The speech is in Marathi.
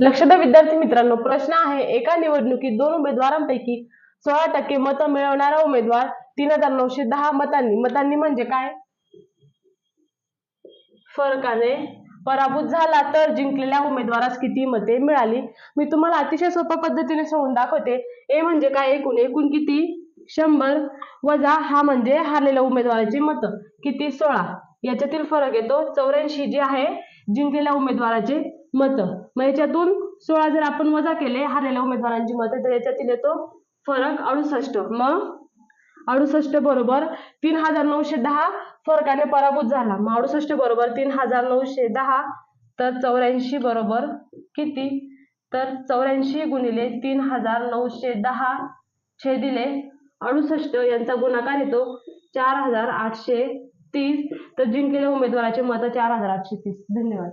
लक्ष द्या विद्यार्थी मित्रांनो, प्रश्न आहे एका निवडणुकीत दोन उमेदवारांपैकी 16% मतं मिळवणारा उमेदवार 3910 मतांनी म्हणजे काय फरकाने पराभूत झाला तर जिंकलेल्या उमेदवारास किती मते मिळाली। मी तुम्हाला अतिशय सोप्या पद्धतीने सांगून दाखवते। ए म्हणजे काय, एकूण किती 100 वजा हा म्हणजे हारलेल्या उमेदवाराची मतं किती 16, याच्यातील फरक येतो 84 जे आहे जिंकलेल्या उमेदवाराचे मतं। मग याच्यातून 16 जर आपण वजा केले हारलेल्या उमेदवारांची मतं तर याच्यातील येतो फरक 68। मग 68 बरोबर 3910 फरकाने पराभूत झाला। मग 68 बरोबर 3910 तर 84 बरोबर किती, तर 84 गुणिले 3910 छेदिले 68 यांचा गुणाकार येतो 4830। तर जिंकलेल्या उमेदवाराचे मत 4830। धन्यवाद।